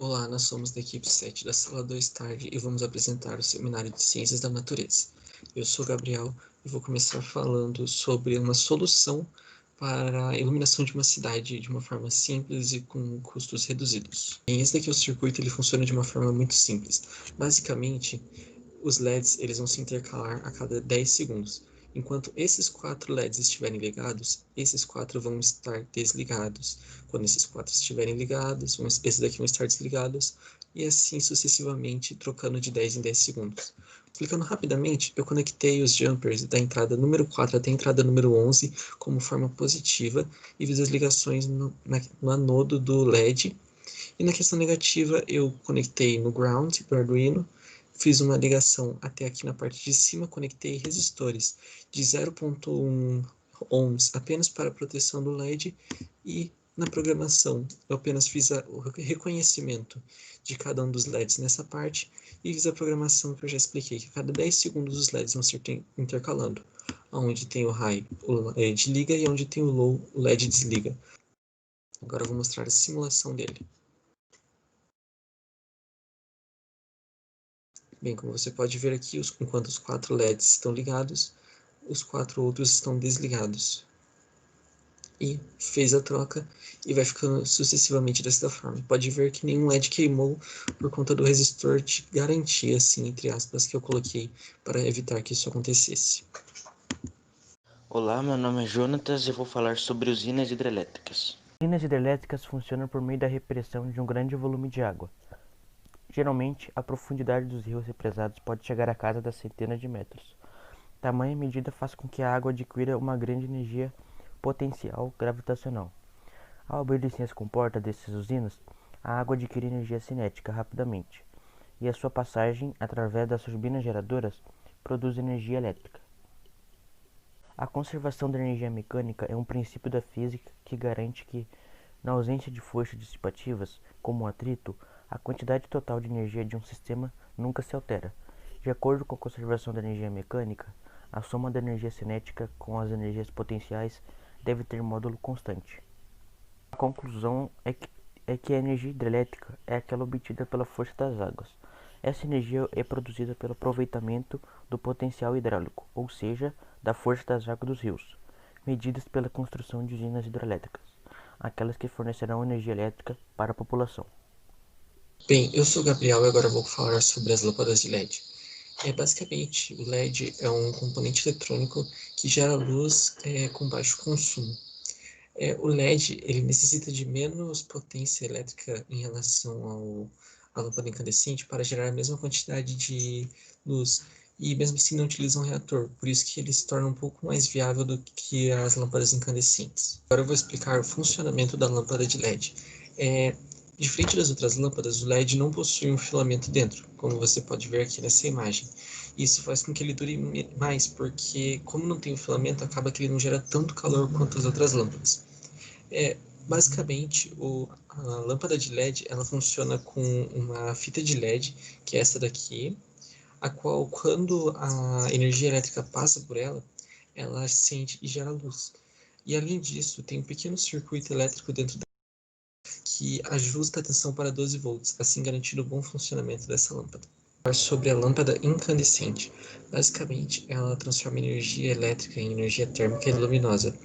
Olá, nós somos da equipe 7 da Sala 2 Tarde e vamos apresentar o Seminário de Ciências da Natureza. Eu sou o Gabriel e vou começar falando sobre uma solução para a iluminação de uma cidade de uma forma simples e com custos reduzidos. E esse daqui é o circuito, ele funciona de uma forma muito simples. Basicamente, os LEDs eles vão se intercalar a cada 10 segundos. Enquanto esses 4 LEDs estiverem ligados, esses 4 vão estar desligados. Quando esses 4 estiverem ligados, esses daqui vão estar desligados, e assim sucessivamente, trocando de 10 em 10 segundos. Clicando rapidamente, eu conectei os jumpers da entrada número 4 até a entrada número 11 como forma positiva e fiz as ligações no anodo do LED. E na questão negativa, eu conectei no ground do Arduino, fiz uma ligação até aqui na parte de cima, conectei resistores de 0.1 ohms apenas para a proteção do LED e na programação eu apenas fiz o reconhecimento de cada um dos LEDs nessa parte e fiz a programação que eu já expliquei, que a cada 10 segundos os LEDs vão se intercalando. Onde tem o high, o LED liga e onde tem o low, o LED desliga. Agora eu vou mostrar a simulação dele. Bem, como você pode ver aqui, enquanto os 4 LEDs estão ligados, os 4 outros estão desligados. E fez a troca e vai ficando sucessivamente dessa forma. Pode ver que nenhum LED queimou por conta do resistor de garantia, assim, entre aspas, que eu coloquei para evitar que isso acontecesse. Olá, meu nome é Jonatas e vou falar sobre usinas hidrelétricas. Usinas hidrelétricas funcionam por meio da repressão de um grande volume de água. Geralmente, a profundidade dos rios represados pode chegar a casa das centenas de metros. Tamanha medida faz com que a água adquira uma grande energia potencial gravitacional. Ao obedecer as comportas dessas usinas, a água adquire energia cinética rapidamente, e a sua passagem através das turbinas geradoras produz energia elétrica. A conservação da energia mecânica é um princípio da física que garante que, na ausência de forças dissipativas, como o atrito, a quantidade total de energia de um sistema nunca se altera. De acordo com a conservação da energia mecânica, a soma da energia cinética com as energias potenciais deve ter módulo constante. A conclusão é que a energia hidrelétrica é aquela obtida pela força das águas. Essa energia é produzida pelo aproveitamento do potencial hidráulico, ou seja, da força das águas dos rios, medidas pela construção de usinas hidrelétricas, aquelas que fornecerão energia elétrica para a população. Bem, eu sou o Gabriel e agora vou falar sobre as lâmpadas de LED. Basicamente, o LED é um componente eletrônico que gera luz com baixo consumo. O LED ele necessita de menos potência elétrica em relação à lâmpada incandescente para gerar a mesma quantidade de luz e mesmo assim não utiliza um reator, por isso que ele se torna um pouco mais viável do que as lâmpadas incandescentes. Agora eu vou explicar o funcionamento da lâmpada de LED. Diferente das outras lâmpadas, o LED não possui um filamento dentro, como você pode ver aqui nessa imagem. Isso faz com que ele dure mais, porque como não tem o filamento, acaba que ele não gera tanto calor quanto as outras lâmpadas. Basicamente, a lâmpada de LED ela funciona com uma fita de LED, que é essa daqui, a qual, quando a energia elétrica passa por ela, ela acende e gera luz. E além disso, tem um pequeno circuito elétrico dentro que ajusta a tensão para 12 volts, assim garantindo o bom funcionamento dessa lâmpada. Sobre a lâmpada incandescente. Basicamente, ela transforma energia elétrica em energia térmica e luminosa.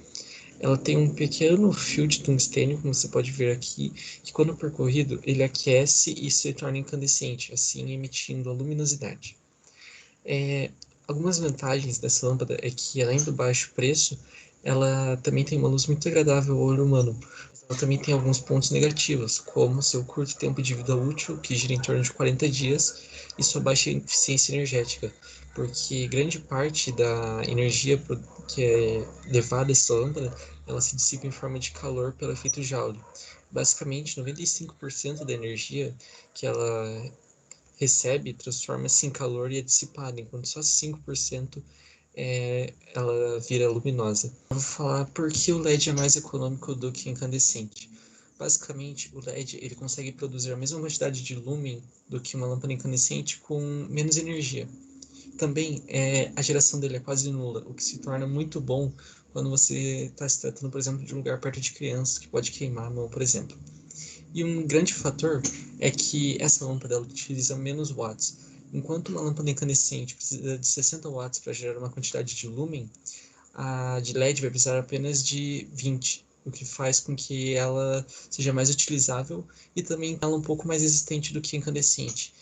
Ela tem um pequeno fio de tungstênio, como você pode ver aqui, que quando percorrido, ele aquece e se torna incandescente, assim emitindo a luminosidade. Algumas vantagens dessa lâmpada é que, além do baixo preço, ela também tem uma luz muito agradável ao olho humano. Ela também tem alguns pontos negativos, como seu curto tempo de vida útil, que gira em torno de 40 dias, e sua baixa eficiência energética, porque grande parte da energia que é levada a essa lâmpada, ela se dissipa em forma de calor pelo efeito Joule. Basicamente, 95% da energia que ela recebe transforma-se em calor e é dissipada, enquanto só 5% ela vira luminosa. Eu vou falar por que o LED é mais econômico do que incandescente. Basicamente, o LED ele consegue produzir a mesma quantidade de lumen do que uma lâmpada incandescente com menos energia. Também a geração dele é quase nula, o que se torna muito bom quando você está se tratando, por exemplo, de um lugar perto de crianças que pode queimar a mão, por exemplo. E um grande fator é que essa lâmpada ela utiliza menos watts. Enquanto uma lâmpada incandescente precisa de 60 watts para gerar uma quantidade de lumen, a de LED vai precisar apenas de 20, o que faz com que ela seja mais utilizável e também ela um pouco mais resistente do que a incandescente,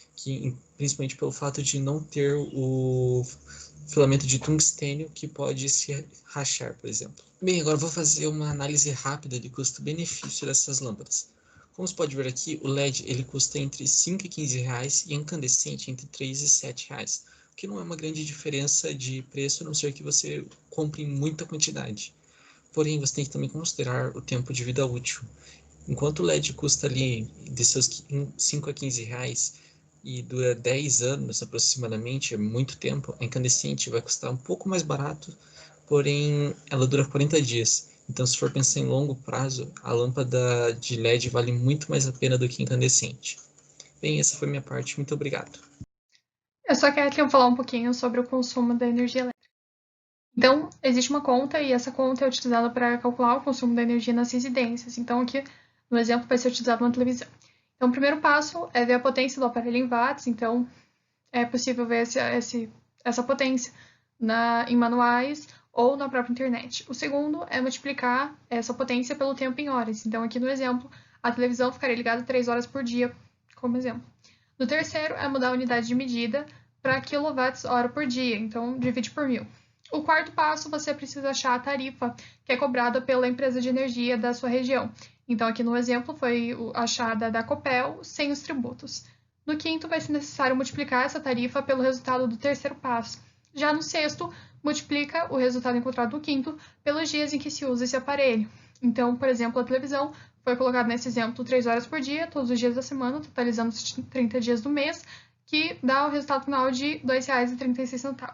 principalmente pelo fato de não ter o filamento de tungstênio que pode se rachar, por exemplo. Bem, agora vou fazer uma análise rápida de custo-benefício dessas lâmpadas. Como você pode ver aqui, o LED ele custa entre 5 e 15 reais e a incandescente entre 3 e 7 reais, o que não é uma grande diferença de preço, a não ser que você compre em muita quantidade. Porém, você tem que também considerar o tempo de vida útil. Enquanto o LED custa ali de seus 5 a 15 reais e dura 10 anos aproximadamente, é muito tempo, a incandescente vai custar um pouco mais barato, porém ela dura 40 dias. Então, se for pensar em longo prazo, a lâmpada de LED vale muito mais a pena do que a incandescente. Bem, essa foi minha parte. Muito obrigado. Eu só quero falar um pouquinho sobre o consumo da energia elétrica. Então, existe uma conta e essa conta é utilizada para calcular o consumo da energia nas residências. Então, aqui no exemplo vai ser utilizado uma televisão. Então, o primeiro passo é ver a potência do aparelho em watts. Então, é possível ver essa potência em manuais ou na própria internet. O segundo é multiplicar essa potência pelo tempo em horas. Então, aqui no exemplo, a televisão ficaria ligada 3 horas por dia, como exemplo. No terceiro é mudar a unidade de medida para kWh por dia, então divide por 1000. O quarto passo, você precisa achar a tarifa que é cobrada pela empresa de energia da sua região. Então, aqui no exemplo, foi achada da Copel, sem os tributos. No quinto, vai ser necessário multiplicar essa tarifa pelo resultado do terceiro passo. Já no sexto, multiplica o resultado encontrado no quinto pelos dias em que se usa esse aparelho. Então, por exemplo, a televisão foi colocada nesse exemplo 3 horas por dia, todos os dias da semana, totalizando os 30 dias do mês, que dá o resultado final de R$ 2,36. Aqui,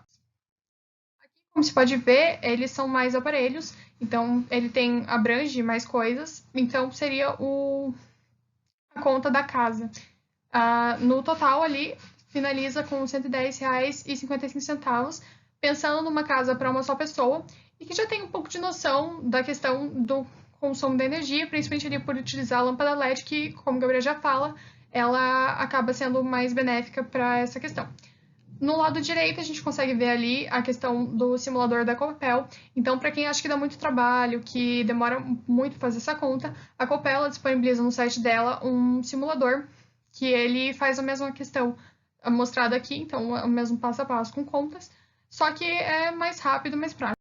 como se pode ver, eles são mais aparelhos, então ele abrange mais coisas, então seria a conta da casa. No total ali, finaliza com R$ 110,55, pensando numa casa para uma só pessoa, e que já tem um pouco de noção da questão do consumo da energia, principalmente ali por utilizar a lâmpada LED, que, como o Gabriel já fala, ela acaba sendo mais benéfica para essa questão. No lado direito, a gente consegue ver ali a questão do simulador da Copel. Então, para quem acha que dá muito trabalho, que demora muito para fazer essa conta, a Copel disponibiliza no site dela um simulador que ele faz a mesma questão mostrada aqui, então o mesmo passo a passo com contas, só que é mais rápido, mais prático.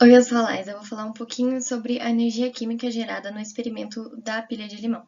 Oi, eu sou a Laís. Eu vou falar um pouquinho sobre a energia química gerada no experimento da pilha de limão.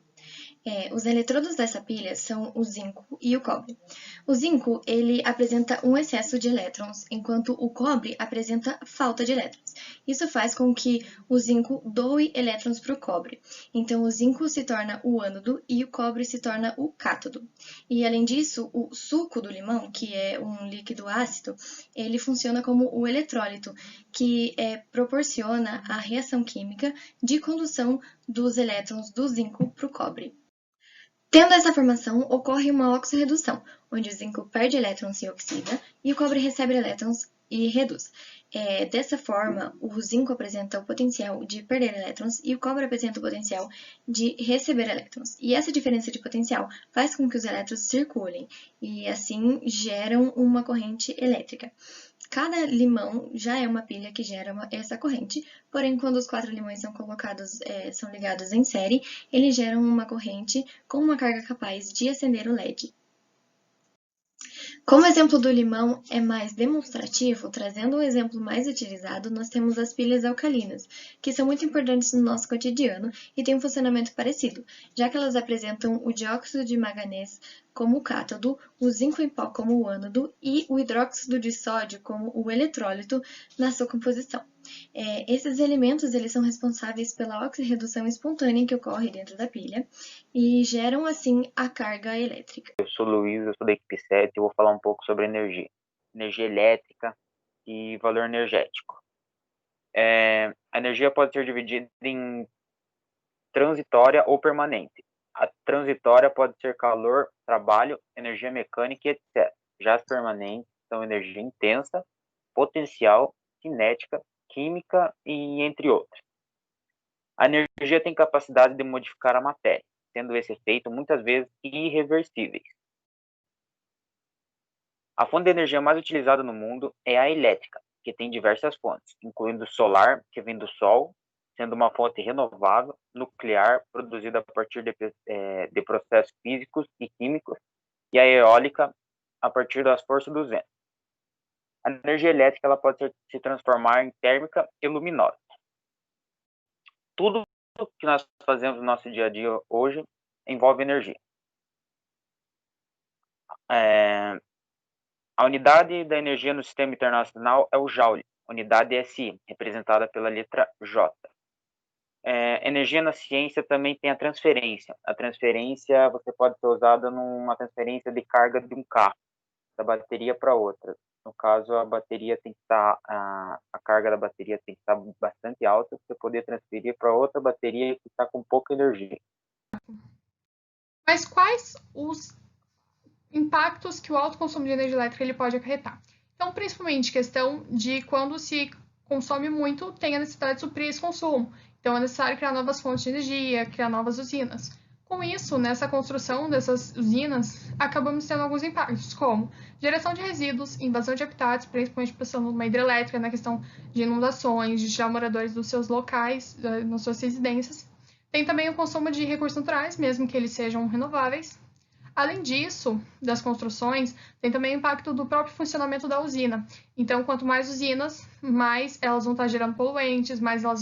Os eletrodos dessa pilha são o zinco e o cobre. O zinco, ele apresenta um excesso de elétrons, enquanto o cobre apresenta falta de elétrons. Isso faz com que o zinco doe elétrons para o cobre. Então, o zinco se torna o ânodo e o cobre se torna o cátodo. E, além disso, o suco do limão, que é um líquido ácido, ele funciona como o eletrólito, que proporciona a reação química de condução dos elétrons do zinco para o cobre. Tendo essa formação, ocorre uma oxirredução, onde o zinco perde elétrons e oxida, e o cobre recebe elétrons e reduz. Dessa forma, o zinco apresenta o potencial de perder elétrons e o cobre apresenta o potencial de receber elétrons. E essa diferença de potencial faz com que os elétrons circulem e assim geram uma corrente elétrica. Cada limão já é uma pilha que gera essa corrente, porém, quando os 4 limões são ligados em série, eles geram uma corrente com uma carga capaz de acender o LED. Como o exemplo do limão é mais demonstrativo, trazendo o exemplo mais utilizado, nós temos as pilhas alcalinas, que são muito importantes no nosso cotidiano e têm um funcionamento parecido, já que elas apresentam o dióxido de manganês como o cátodo, o zinco em pó como o ânodo e o hidróxido de sódio como o eletrólito na sua composição. Esses elementos eles são responsáveis pela oxirredução espontânea que ocorre dentro da pilha e geram, assim, a carga elétrica. Eu sou o Luiz, eu sou da equipe 7 e vou falar um pouco sobre energia elétrica e valor energético. A energia pode ser dividida em transitória ou permanente. A transitória pode ser calor, trabalho, energia mecânica e etc. Já as permanentes são energia intensa, potencial, cinética, química e entre outros. A energia tem capacidade de modificar a matéria, sendo esse efeito muitas vezes irreversíveis. A fonte de energia mais utilizada no mundo é a elétrica, que tem diversas fontes, incluindo solar, que vem do sol, sendo uma fonte renovável, nuclear, produzida a partir de processos físicos e químicos, e a eólica, a partir das forças do vento. A energia elétrica ela pode se transformar em térmica e luminosa. Tudo que nós fazemos no nosso dia a dia hoje envolve energia. A unidade da energia no sistema internacional é o Joule, unidade SI, representada pela letra J. Energia na ciência também tem a transferência. A transferência você pode ser usada numa transferência de carga de um carro, da bateria para outra. No caso, a bateria tem que estar, a carga da bateria tem que estar bastante alta para você poder transferir para outra bateria que está com pouca energia. Mas quais os impactos que o alto consumo de energia elétrica ele pode acarretar? Então, principalmente questão de quando se consome muito, tem a necessidade de suprir esse consumo. Então, é necessário criar novas fontes de energia, criar novas usinas. Com isso, nessa construção dessas usinas, acabamos tendo alguns impactos, como geração de resíduos, invasão de habitats, principalmente pensando numa hidrelétrica, na questão de inundações, de tirar moradores dos seus locais, nas suas residências. Tem também o consumo de recursos naturais, mesmo que eles sejam renováveis. Além disso, das construções, tem também o impacto do próprio funcionamento da usina. Então, quanto mais usinas, mais elas vão estar gerando poluentes, mais elas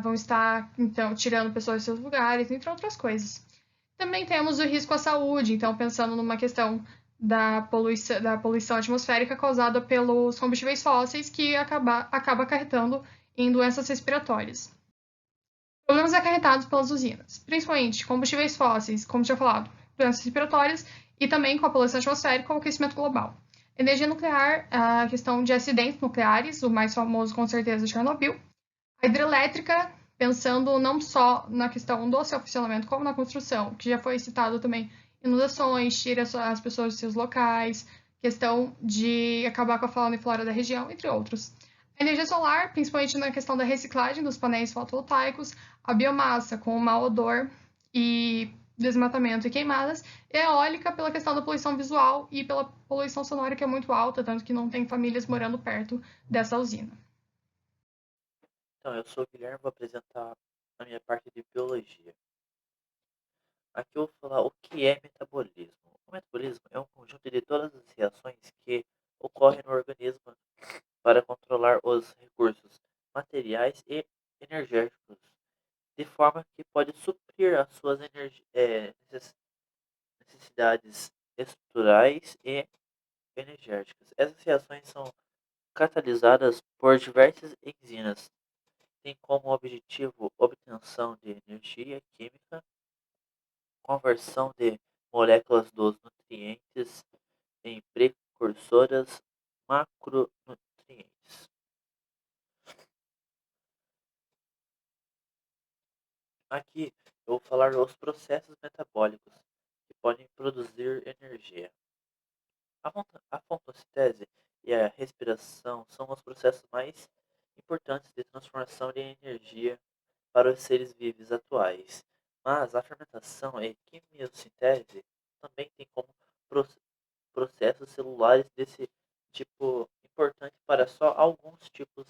vão estar então, tirando pessoas dos seus lugares, entre outras coisas. Também temos o risco à saúde, então pensando numa questão da poluição atmosférica causada pelos combustíveis fósseis, que acaba acarretando em doenças respiratórias. Problemas acarretados pelas usinas, principalmente combustíveis fósseis, como tinha falado, doenças respiratórias e também com a poluição atmosférica ou aquecimento global. Energia nuclear, a questão de acidentes nucleares, o mais famoso com certeza Chernobyl. A hidrelétrica, pensando não só na questão do seu funcionamento, como na construção, que já foi citado também inundações, tira as pessoas dos seus locais, questão de acabar com a fauna e flora da região, entre outros. A energia solar, principalmente na questão da reciclagem dos painéis fotovoltaicos, a biomassa com o mau odor e desmatamento e queimadas, e a eólica pela questão da poluição visual e pela poluição sonora que é muito alta, tanto que não tem famílias morando perto dessa usina. Então, eu sou o Guilherme, vou apresentar a minha parte de biologia. Aqui eu vou falar o que é metabolismo. O metabolismo é um conjunto de todas as reações que ocorrem no organismo para controlar os recursos materiais e energéticos, de forma que pode suprir as suas necessidades estruturais e energéticas. Essas reações são catalisadas por diversas enzimas. Tem como objetivo obtenção de energia química, conversão de moléculas dos nutrientes em precursoras macronutrientes. Aqui eu vou falar dos processos metabólicos que podem produzir energia. A fotossíntese e a respiração são os processos mais importantes de transformação de energia para os seres vivos atuais. Mas a fermentação e quimiossíntese também tem como processos celulares desse tipo importante para só alguns tipos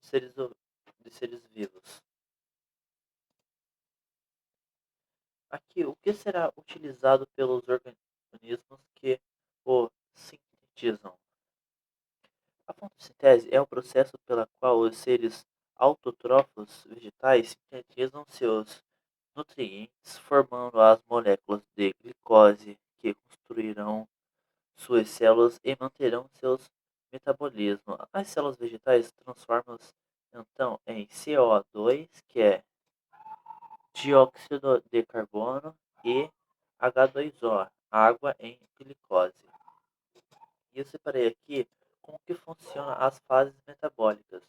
de seres vivos. Aqui, o que será utilizado pelos organismos que o sintetizam? A fotossíntese é o processo pela qual os seres autótrofos vegetais sintetizam seus nutrientes, formando as moléculas de glicose que construirão suas células e manterão seus metabolismo. As células vegetais transformam-se então em CO2, que é dióxido de carbono, e H2O, água, em glicose. E eu separei aqui como que funcionam as fases metabólicas.